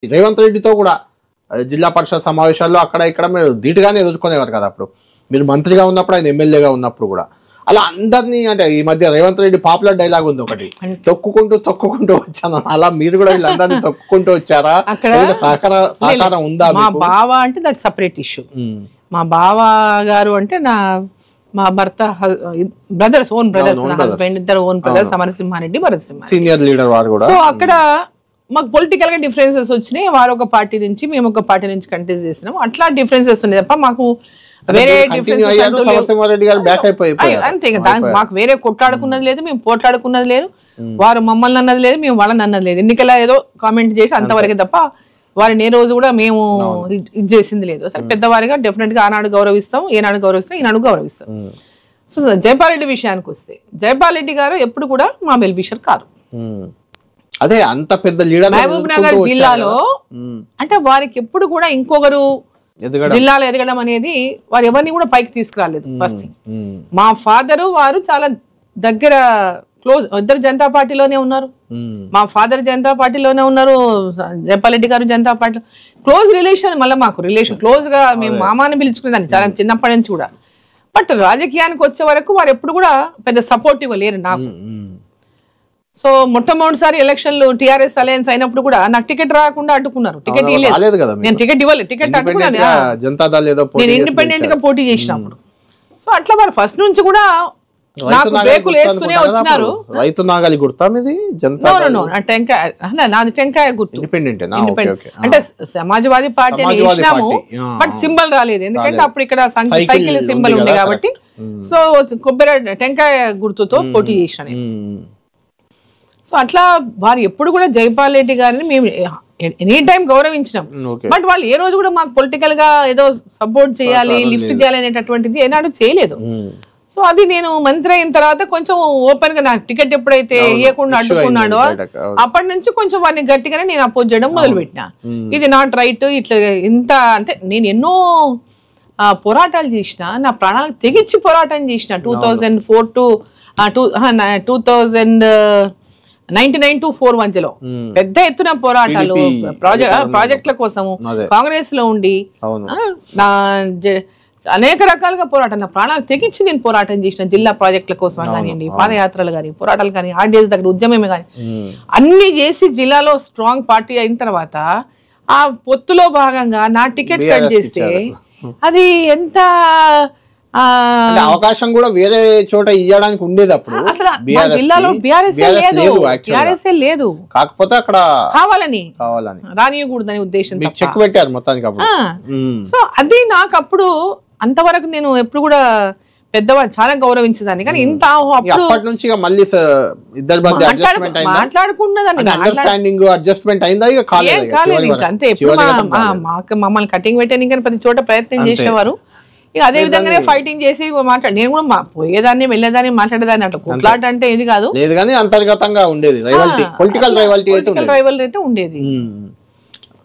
రేవంత్ రెడ్డితో కూడా జిల్లా పరిషత్ సమావేశాల్లో అక్కడ ఇక్కడ మీరు ధీటుగానే ఎదుర్కొనేవారు కదా. అప్పుడు మీరు మంత్రిగా ఉన్నప్పుడు, ఆయన ఎమ్మెల్యేగా ఉన్నప్పుడు కూడా అలా అందరినీ, అంటే ఈ మధ్య రేవంత్ రెడ్డి పాపులర్ డైలాగ్ ఉంది ఒకటి, తొక్కుకుంటూ వచ్చాను, అలా మీరు కూడా వీళ్ళందరినీ తొక్కుకుంటూ వచ్చారా? సహకారం ఉందా? మా బావ అంటే దట్ సపరేట్ ఇష్యూ. మా బావ గారు అంటే మా భర్త బ్రదర్స్, ఓన్ బ్రదర్స్, నా హస్బెండ్ ఇద్దరు own brothers, Amarasimha Reddy, Bharat Simha Reddy, senior leader వారు కూడా. సో అక్కడ మాకు పొలిటికల్ గా డిఫరెన్సెస్ వచ్చినాయి. వారు ఒక పార్టీ నుంచి, మేము ఒక పార్టీ నుంచి కంటెస్ట్ చేసినాం. అట్లా డిఫరెన్సెస్ ఉన్నాయి తప్ప మాకు వేరే డిఫరెన్సెస్ అంతే కదా. మాకు వేరే కొట్లాడుకున్నది లేదు, మేము పోట్లాడుకున్నది లేదు, వారు మమ్మల్ని అన్నది లేదు, మేము వాళ్ళని అన్నది లేదు. ఎన్నికల ఏదో కామెంట్ చేసి అంతవరకే తప్ప వారిని ఏ రోజు కూడా మేము ఇది చేసింది లేదు. సరే పెద్దవారిగా డెఫినెట్ గా ఆనాడు గౌరవిస్తాం, ఏనాడు గౌరవిస్తాం, ఈనాడు గౌరవిస్తాం. సో జైపాల్ రెడ్డి విషయానికి వస్తే, జైపాల్ రెడ్డి గారు ఎప్పుడు కూడా మా వెల్ విషర్ కాదు. అదే అంత పెద్ద లీడర్ మహబూబ్ నగర్ జిల్లాలో అంటే వారికి ఎప్పుడు కూడా ఇంకొకరు జిల్లాలో ఎదగడం అనేది వారు ఎవరిని కూడా పైకి తీసుకురాలేదు. ఫస్ట్ మా ఫాదరు వారు చాలా దగ్గర క్లోజ్, ఇద్దరు జనతా పార్టీలోనే ఉన్నారు. మా ఫాదర్ జనతా పార్టీలోనే ఉన్నారు, జైపాల్ రెడ్డి గారు జనతా పార్టీలో క్లోజ్ రిలేషన్. మళ్ళీ మాకు రిలేషన్ క్లోజ్ గా మేము మామాని పిలుచుకునేదాన్ని చాలా చిన్నప్పటి నుంచి కూడా. బట్ రాజకీయానికి వచ్చే వరకు వారు ఎప్పుడు కూడా పెద్ద సపోర్టివ్ లేరు నాకు. సో మొట్టమొదటిసారి ఎలక్షన్లు టీఆర్ఎస్ అలయన్స్ అయినప్పుడు కూడా నాకు టికెట్ రాకుండా అడ్డుకున్నారు. టికెట్ ఇవ్వలేదు, నేను టికెట్ ఇవ్వలేదు, టికెట్ అడ్డుకున్నాను, నేను ఇండిపెండెంట్ గా పోటీ చేసినప్పుడు. సో అట్లా వారు ఫస్ట్ నుంచి కూడా నాకు బ్రేకులు వేస్తూనే వచ్చినారు. రైతు నాగలి గుర్తా మీది? నాది టెంకాయ గుర్తు, ఇండిపెండెంట్ అంటే సమాజ్వాదీ పార్టీ అని వేసినాము, బట్ సింబల్ రాలేదు. ఎందుకంటే అప్పుడు ఇక్కడ సైకిల్ సింబల్ ఉంది కాబట్టి. సో కొబ్బరి టెంకాయ గుర్తుతో పోటీ చేసిన. సో అట్లా వారు ఎప్పుడు కూడా జైపాల్ రెడ్డి గారిని మేము ఎనీ టైం గౌరవించినాం. బట్ వాళ్ళు ఏ రోజు కూడా మాకు పొలిటికల్ గా ఏదో సపోర్ట్ చేయాలి, లిఫ్ట్ చేయాలి అనేటటువంటిది ఏనాడు చేయలేదు. సో అది నేను మంత్రి అయిన తర్వాత కొంచెం ఓపెన్ గా నాకు టికెట్ ఎప్పుడైతే ఇవ్వకుండా అడ్డుకున్నాడో అప్పటి నుంచి కొంచెం వారిని గట్టిగానే నేను అపోజ్ చేయడం మొదలు పెట్టినా. ఇది నాట్ రైట్, ఇట్లా ఇంత అంటే నేను ఎన్నో పోరాటాలు చేసిన, నా ప్రాణాలకు తెగించి పోరాటం చేసిన. 2004 to 2099 to 4 మధ్యలో పెద్ద ఎత్తున పోరాటాలు, ప్రాజెక్టుల కోసము కాంగ్రెస్ లో ఉండి అనేక రకాలుగా పోరాటం, నా ప్రాణాలు తెగించి నేను పోరాటం చేసిన. జిల్లా ప్రాజెక్టుల కోసం కానివ్వండి, పాదయాత్రలు కానీ, పోరాటాలు కానీ, ఆర్డీఎస్ దగ్గర ఉద్యమమే కానీ అన్ని చేసి జిల్లాలో స్ట్రాంగ్ పార్టీ అయిన తర్వాత ఆ పొత్తులో భాగంగా నా టికెట్ కట్ చేస్తే అది ఎంత అవకాశం కూడా వేరే చోట ఇవ్వడానికి ఉండేది. అప్పుడు అసలు జిల్లాలో బీఆర్ఎస్ లేదు, కాకపోతే అక్కడ కావాలని రానియకూడదని ఉద్దేశం చెక్ పెట్టారు మొత్తానికి అప్పుడు. సో అది నాకు అప్పుడు అంతవరకు నేను ఎప్పుడు కూడా పెద్దవాళ్ళు చాలా గౌరవించేదాన్ని. కానీ ఇంత అప్పటి నుంచి మళ్ళీ ఇద్దరు మాట్లాడుకున్నదాన్ని అడ్జస్ట్మెంట్ అయిందా? కాలేదు ఇంకా అంతే. ఎప్పుడు మమ్మల్ని కటింగ్ పెట్టాను కానీ ప్రతి చోట ప్రయత్నం చేసేవారు. ఇక అదే విధంగానే ఫైటింగ్ చేసి నేను కూడా పోయేదాన్ని వెళ్ళేదాన్ని మాట్లాడేదాన్ని. అట్లా కొట్లాట అంటే ఇది కాదు, లేదు కానీ అంతర్గతంగా ఉండేది, పొలిటికల్ రైవాలిటీ అయితే ఉండేది.